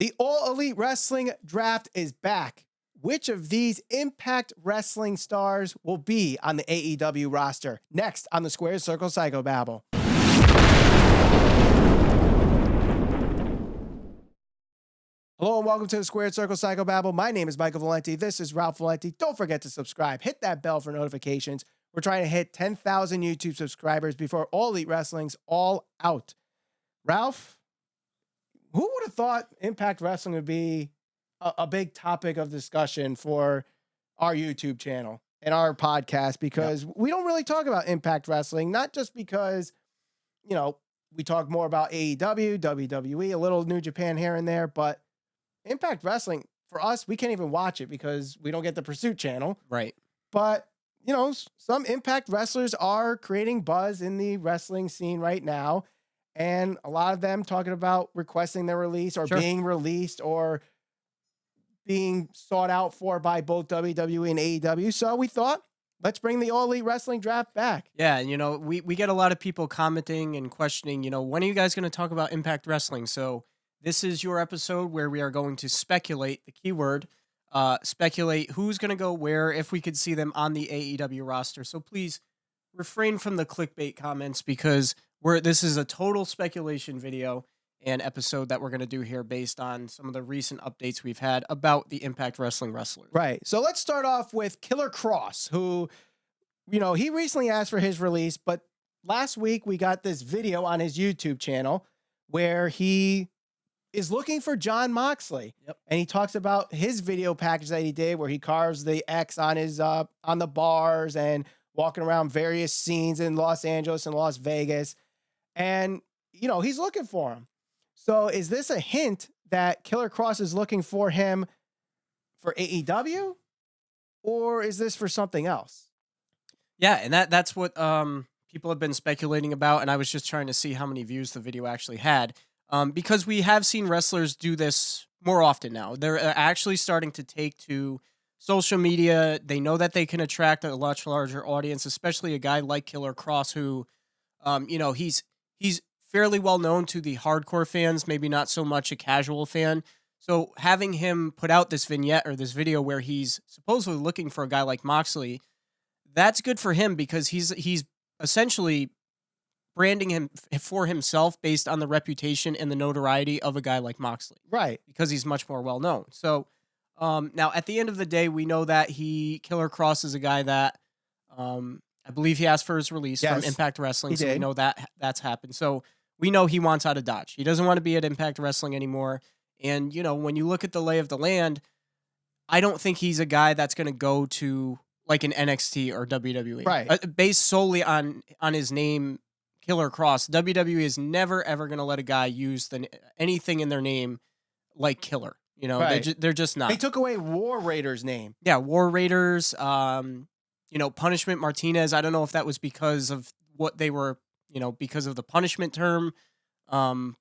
The All Elite Wrestling Draft is back. Which of these Impact Wrestling stars will be on the AEW roster? Next on the Squared Circle Psychobabble. Hello and welcome to the Squared Circle Psychobabble. My name is Michael Valenti. This is Ralph Valenti. Don't forget to subscribe. Hit that bell for notifications. We're trying to hit 10,000 YouTube subscribers before All Elite Wrestling's all out. Ralph, who would have thought Impact Wrestling would be a big topic of discussion for our YouTube channel and our podcast? Because we don't really talk about Impact Wrestling, not just because, you know, we talk more about AEW, WWE, a little New Japan here and there, but Impact Wrestling, for us, we can't even watch it because we don't get the Pursuit channel. Right. But, you know, some Impact wrestlers are creating buzz in the wrestling scene right now. And a lot of them talking about requesting their release or being released or being sought out for by both WWE and AEW. So we thought, let's bring the All Elite Wrestling Draft back. Yeah, and, you know, we get a lot of people commenting and questioning, you know, when are you guys going to talk about Impact Wrestling? So this is your episode where we are going to speculate, the keyword, speculate who's going to go where, if we could see them on the AEW roster. So please refrain from the clickbait comments because this is a total speculation video and episode that we're going to do here based on some of the recent updates we've had about the Impact Wrestling wrestlers. Right. So let's start off with Killer Kross, who, you know, he recently asked for his release, but last week we got this video on his YouTube channel where he is looking for Jon Moxley. Yep. And he talks about his video package that he did where he carves the X on his on the bars and walking around various scenes in Los Angeles and Las Vegas. And, you know, he's looking for him. So is this a hint that Killer Kross is looking for him for AEW? Or is this for something else? Yeah, and that's what people have been speculating about. And I was just trying to see how many views the video actually had. Because we have seen wrestlers do this more often now. They're actually starting to take to social media. They know that they can attract a much larger audience, especially a guy like Killer Kross, who, you know, he's fairly well known to the hardcore fans, maybe not so much a casual fan. So having him put out this vignette or this video where he's supposedly looking for a guy like Moxley, that's good for him because he's essentially branding him for himself based on the reputation and the notoriety of a guy like Moxley. Right. Because he's much more well known. So now at the end of the day, we know that Killer Kross is a guy that I believe he asked for his release from Impact Wrestling. So we know that that's happened. So we know he wants out of Dodge. He doesn't want to be at Impact Wrestling anymore. And, you know, when you look at the lay of the land, I don't think he's a guy that's going to go to like an NXT or WWE. Right. Based solely on his name, Killer Kross. WWE is never, ever going to let a guy use anything in their name like Killer. You know, they're just not. They took away War Raiders' name. Yeah, War Raiders, you know, Punishment Martinez. I don't know if that was because of what they were, you know, because of the punishment term. And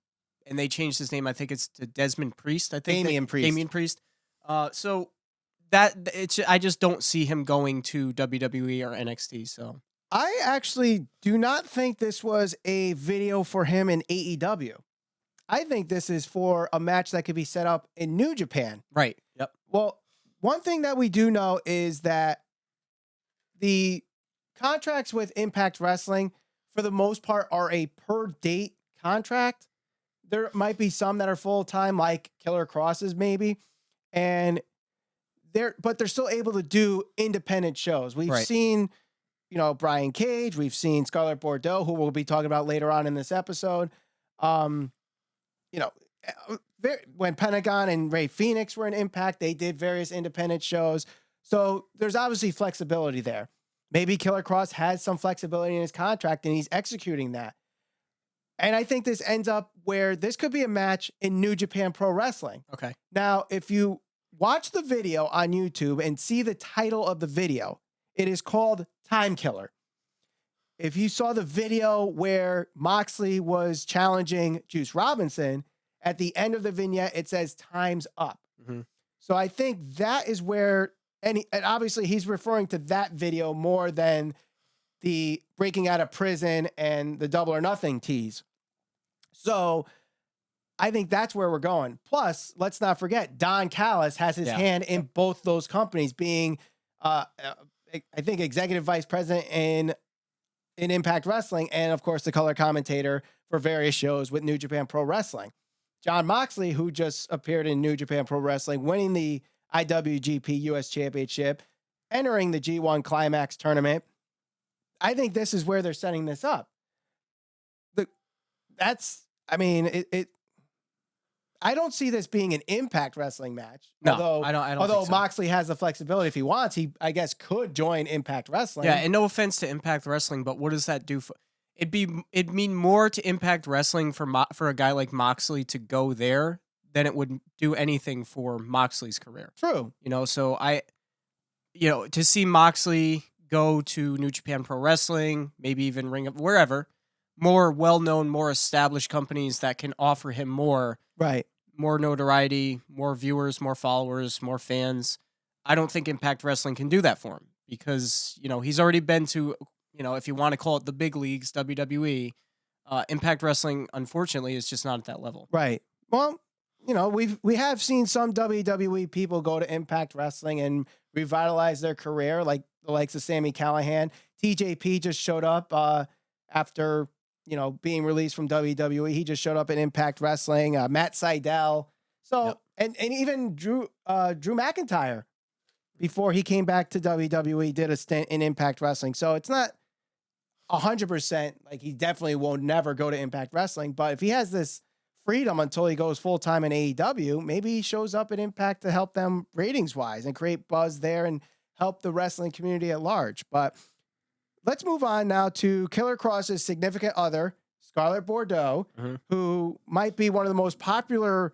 they changed his name. I think it's to Desmond Priest. I think Damian Priest. So I just don't see him going to WWE or NXT. So I actually do not think this was a video for him in AEW. I think this is for a match that could be set up in New Japan. Right. Yep. Well, one thing that we do know is that the contracts with Impact Wrestling, for the most part, are a per date contract. There might be some that are full-time, like Killer Kross's maybe. And they're still able to do independent shows. We've seen, you know, Brian Cage. We've seen Scarlett Bordeaux, who we'll be talking about later on in this episode. You know, when Pentagon and Ray Phoenix were in Impact, they did various independent shows. So there's obviously flexibility there. Maybe Killer Kross has some flexibility in his contract and he's executing that. And I think this ends up where this could be a match in New Japan Pro Wrestling. Okay. Now, if you watch the video on YouTube and see the title of the video, it is called Time Killer. If you saw the video where Moxley was challenging Juice Robinson, at the end of the vignette, it says time's up. Mm-hmm. So I think that is where, and obviously he's referring to that video more than the breaking out of prison and the Double or Nothing tease. So I think that's where we're going. Plus, let's not forget, Don Callis has his hand in both those companies, being, I think, executive vice president in Impact Wrestling, and of course, the color commentator for various shows with New Japan Pro Wrestling. Jon Moxley, who just appeared in New Japan Pro Wrestling, winning the IWGP US Championship, entering the G1 Climax tournament. I think this is where they're setting this up. I don't see this being an Impact Wrestling match. No, I don't. Although think so. Moxley has the flexibility if he wants, he I guess could join Impact Wrestling. Yeah, and no offense to Impact Wrestling, but what does that do for? It'd mean more to Impact Wrestling for a guy like Moxley to go there than it would do anything for Moxley's career. True. So to see Moxley go to New Japan Pro Wrestling, maybe even Ring of wherever, more well-known, more established companies that can offer him more. Right. More notoriety, more viewers, more followers, more fans. I don't think Impact Wrestling can do that for him because, he's already been to, if you want to call it the big leagues, WWE. Impact Wrestling, unfortunately, is just not at that level. Right. Well, we have seen some WWE people go to Impact Wrestling and revitalize their career, like the likes of Sami Callihan. TJP just showed up after being released from WWE. He just showed up in Impact Wrestling. Matt Sydal. So, and even Drew McIntyre, before he came back to WWE, did a stint in Impact Wrestling. So it's not 100% like he definitely will never go to Impact Wrestling. But if he has this freedom until he goes full-time in AEW, maybe he shows up at Impact to help them ratings-wise and create buzz there and help the wrestling community at large. But let's move on now to Killer Kross's significant other, Scarlett Bordeaux, who might be one of the most popular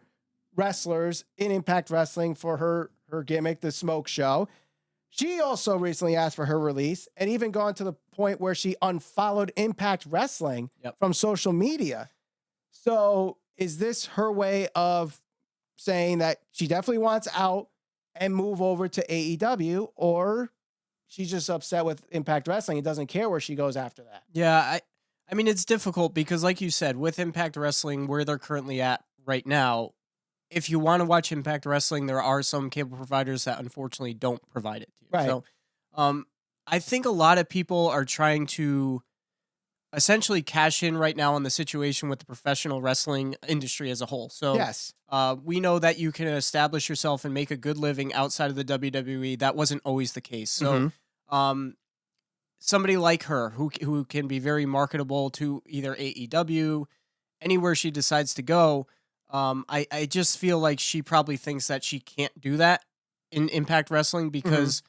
wrestlers in Impact Wrestling for her gimmick, the Smoke Show. She also recently asked for her release and even gone to the point where she unfollowed Impact Wrestling from social media. So is this her way of saying that she definitely wants out and move over to AEW, or she's just upset with Impact Wrestling and doesn't care where she goes after that? Yeah, I mean, it's difficult because, like you said, with Impact Wrestling, where they're currently at right now, if you want to watch Impact Wrestling, there are some cable providers that unfortunately don't provide it to you. Right. So, I think a lot of people are trying to essentially cash in right now on the situation with the professional wrestling industry as a whole. So, yes, we know that you can establish yourself and make a good living outside of the WWE. That wasn't always the case. So, somebody like her who can be very marketable to either AEW, anywhere she decides to go. I just feel like she probably thinks that she can't do that in Impact Wrestling because,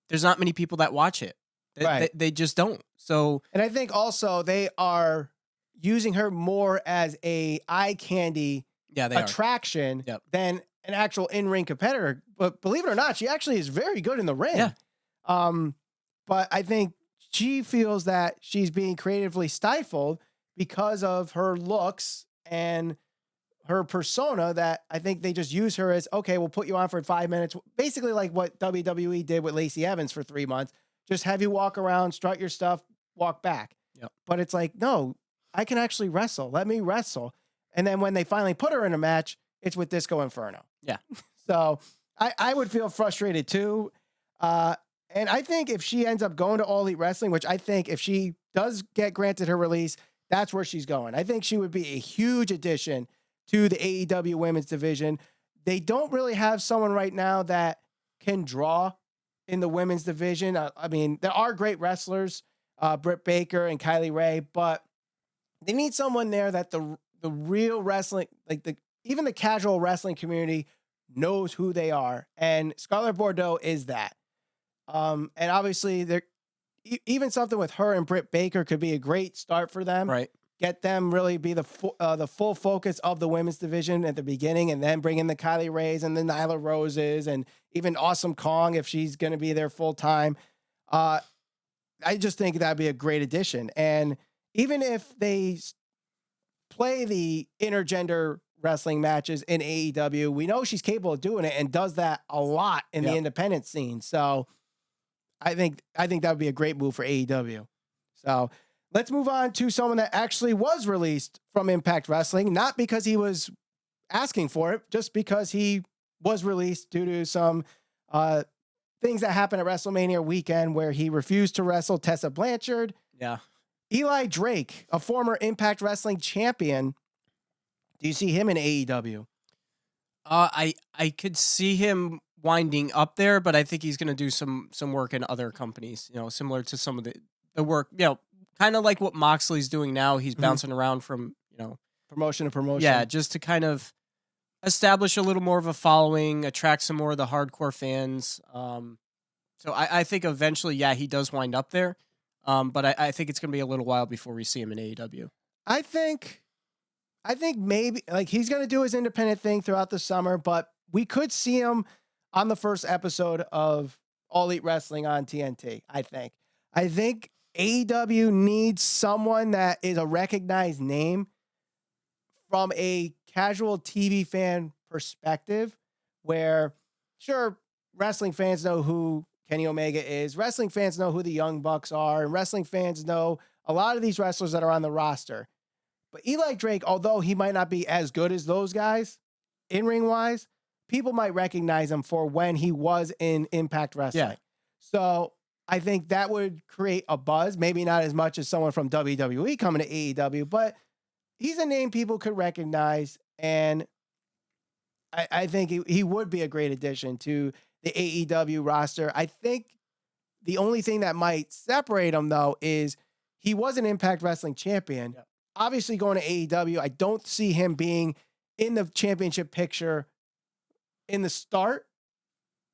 there's not many people that watch it. They just don't. So, and I think also they are using her more as a eye candy attraction than an actual in-ring competitor. But believe it or not, she actually is very good in the ring. Yeah. But I think she feels that she's being creatively stifled because of her looks and her persona, that I think they just use her as, okay, we'll put you on for 5 minutes. Basically like what WWE did with Lacey Evans for 3 months. Just have you walk around, strut your stuff, walk back. Yep. But it's like, no, I can actually wrestle. Let me wrestle. And then when they finally put her in a match, it's with Disco Inferno. Yeah. So I would feel frustrated too. And I think if she ends up going to All Elite Wrestling, which I think if she does get granted her release, that's where she's going. I think she would be a huge addition to the AEW women's division. They don't really have someone right now that can draw in the women's division. I mean, there are great wrestlers, Britt Baker and Kylie Ray, but they need someone there that the real wrestling, like even the casual wrestling community knows who they are. And Scarlett Bordeaux is that. And obviously even something with her and Britt Baker could be a great start for them. Right. Get them really be the full focus of the women's division at the beginning, and then bring in the Kylie Rays and the Nyla Roses and even Awesome Kong if she's going to be there full time. I just think that'd be a great addition. And even if they play the intergender wrestling matches in AEW, we know she's capable of doing it and does that a lot in the independent scene. So I think that would be a great move for AEW. So let's move on to someone that actually was released from Impact Wrestling, not because he was asking for it, just because he was released due to some things that happened at WrestleMania weekend where he refused to wrestle Tessa Blanchard. Yeah. Eli Drake, a former Impact Wrestling champion. Do you see him in AEW? I could see him winding up there, but I think he's going to do some work in other companies, similar to some of the work, kind of like what Moxley's doing now. He's bouncing around from, promotion to promotion. Yeah, just to kind of establish a little more of a following, attract some more of the hardcore fans. So I think eventually, he does wind up there. But I think it's going to be a little while before we see him in AEW. I think maybe like he's going to do his independent thing throughout the summer, but we could see him on the first episode of All Elite Wrestling on TNT. I think AEW needs someone that is a recognized name from a casual TV fan perspective, where sure, wrestling fans know who Kenny Omega is. Wrestling fans know who the Young Bucks are, and wrestling fans know a lot of these wrestlers that are on the roster. But Eli Drake, although he might not be as good as those guys in-ring wise, people might recognize him for when he was in Impact Wrestling. Yeah. So I think that would create a buzz, maybe not as much as someone from WWE coming to AEW, but he's a name people could recognize, and I think he would be a great addition to the AEW roster. I think the only thing that might separate him, though, is he was an Impact Wrestling champion. Yep. Obviously, going to AEW, I don't see him being in the championship picture in the start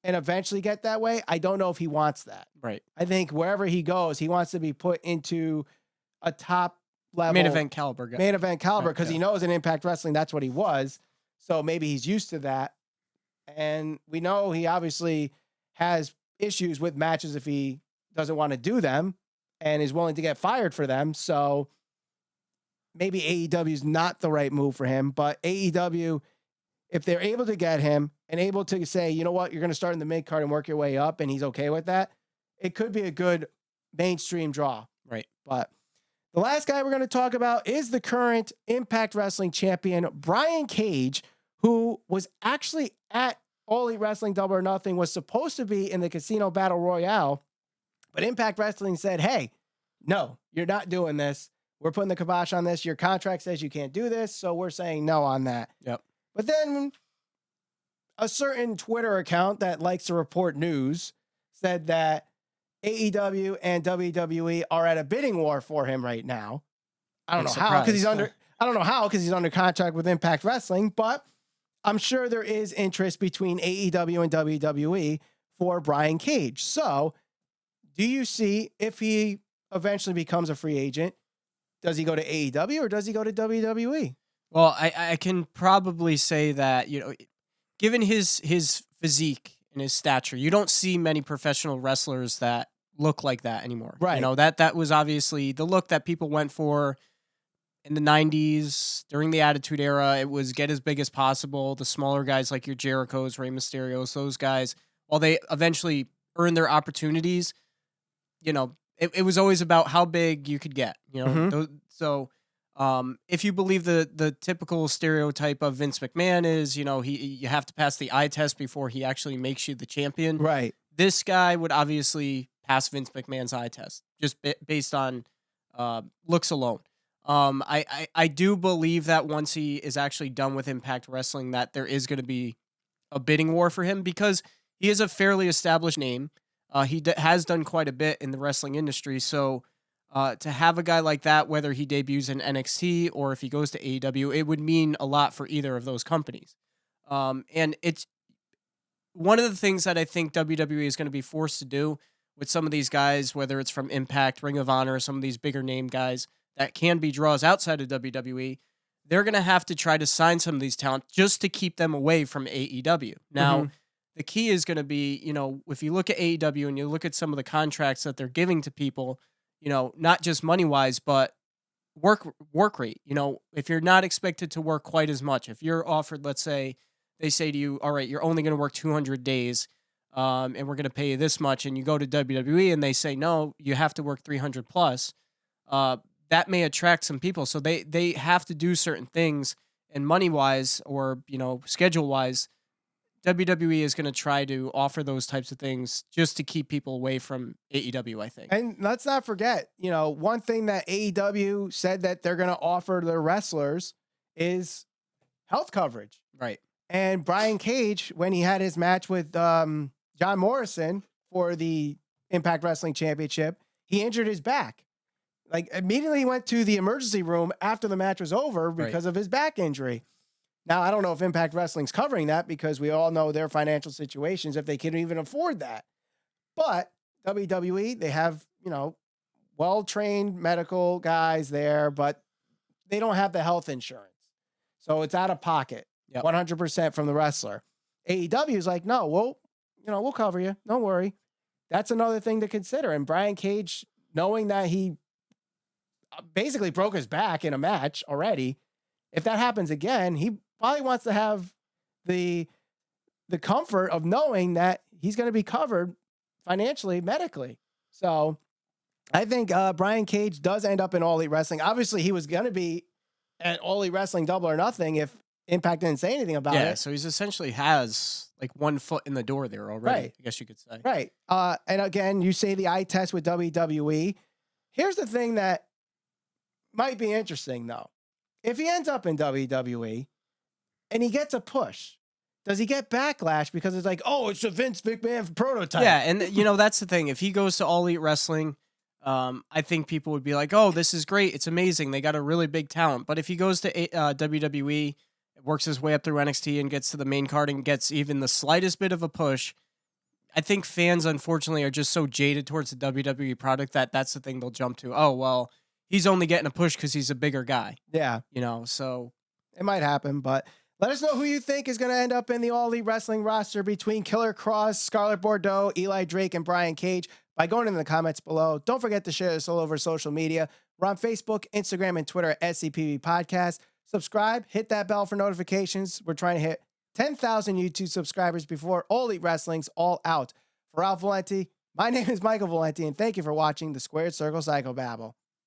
and eventually get that way. I don't know if he wants that. Right. I think wherever he goes, he wants to be put into a top level Main event caliber guy. Main event caliber, because Right, he knows in Impact Wrestling that's what he was. So maybe he's used to that. And we know he obviously has issues with matches if he doesn't want to do them and is willing to get fired for them. So maybe AEW is not the right move for him. But AEW, if they're able to get him and able to say, you know what, you're going to start in the mid card and work your way up, and he's okay with that, it could be a good mainstream draw. Right. But the last guy we're going to talk about is the current Impact Wrestling champion, Brian Cage, who was actually at All Elite Wrestling Double or Nothing, was supposed to be in the Casino Battle Royale, but Impact Wrestling said, hey, no, you're not doing this. We're putting the kibosh on this. Your contract says you can't do this, so we're saying no on that. Yep. But then a certain Twitter account that likes to report news said that AEW and WWE are at a bidding war for him right now. I don't know how, because he's under contract with Impact Wrestling, but I'm sure there is interest between AEW and WWE for Brian Cage. So do you see, if he eventually becomes a free agent, does he go to AEW or does he go to WWE? Well, I can probably say that, given his physique and his stature, you don't see many professional wrestlers that look like that anymore. Right. That was obviously the look that people went for in the 90s during the Attitude Era. It was get as big as possible. The smaller guys like your Jerichos, Rey Mysterios, those guys, while they eventually earned their opportunities, it was always about how big you could get, So if you believe the typical stereotype of Vince McMahon is, you have to pass the eye test before he actually makes you the champion. Right. This guy would obviously pass Vince McMahon's eye test just based on looks alone. I do believe that once he is actually done with Impact Wrestling, that there is going to be a bidding war for him, because he is a fairly established name. He has done quite a bit in the wrestling industry. So to have a guy like that, whether he debuts in NXT or if he goes to AEW, it would mean a lot for either of those companies. And it's one of the things that I think WWE is going to be forced to do with some of these guys, whether it's from Impact, Ring of Honor, some of these bigger name guys that can be draws outside of WWE. They're going to have to try to sign some of these talent just to keep them away from AEW. Now, the key is going to be, if you look at AEW and you look at some of the contracts that they're giving to people, not just money-wise, but work rate. If you're not expected to work quite as much, if you're offered, let's say, they say to you, all right, you're only going to work 200 days, and we're going to pay you this much, and you go to WWE and they say, no, you have to work 300 plus, that may attract some people. So they have to do certain things, and money wise or schedule wise, WWE is going to try to offer those types of things just to keep people away from AEW, I think. And let's not forget, one thing that AEW said that they're going to offer their wrestlers is health coverage. Right. And Brian Cage, when he had his match with John Morrison for the Impact Wrestling Championship, he injured his back. Like, immediately went to the emergency room after the match was over because of his back injury. Now, I don't know if Impact Wrestling's covering that because we all know their financial situations, if they can even afford that. But WWE, they have, well-trained medical guys there, but they don't have the health insurance. So it's out of pocket, 100% from the wrestler. AEW is like, no, we'll cover you. Don't worry. That's another thing to consider. And Brian Cage, knowing that he basically broke his back in a match already, if that happens again, he probably wants to have the comfort of knowing that he's going to be covered financially, medically. So I think Brian Cage does end up in All Elite Wrestling. Obviously, he was going to be at All Elite Wrestling Double or Nothing if Impact didn't say anything about it. Yeah, so he's essentially has like one foot in the door there already, right. I guess you could say. Right. And again, you say the eye test with WWE. Here's the thing that might be interesting, though. If he ends up in WWE and he gets a push, does he get backlash because it's like, oh, it's a Vince McMahon prototype? Yeah, and that's the thing. If he goes to All Elite Wrestling, I think people would be like, oh, this is great. It's amazing. They got a really big talent. But if he goes to WWE, works his way up through NXT and gets to the main card and gets even the slightest bit of a push, I think fans, unfortunately, are just so jaded towards the WWE product that that's the thing they'll jump to. Oh, well, he's only getting a push because he's a bigger guy. Yeah. So it might happen, but let us know who you think is going to end up in the All Elite Wrestling roster between Killer Kross, Scarlett Bordeaux, Eli Drake, and Brian Cage by going in the comments below. Don't forget to share this all over social media. We're on Facebook, Instagram, and Twitter at SCPB Podcast. Subscribe, hit that bell for notifications. We're trying to hit 10,000 YouTube subscribers before All Elite Wrestling's all out. For Ralph Valenti, my name is Michael Valenti, and thank you for watching the Squared Circle Psychobabble.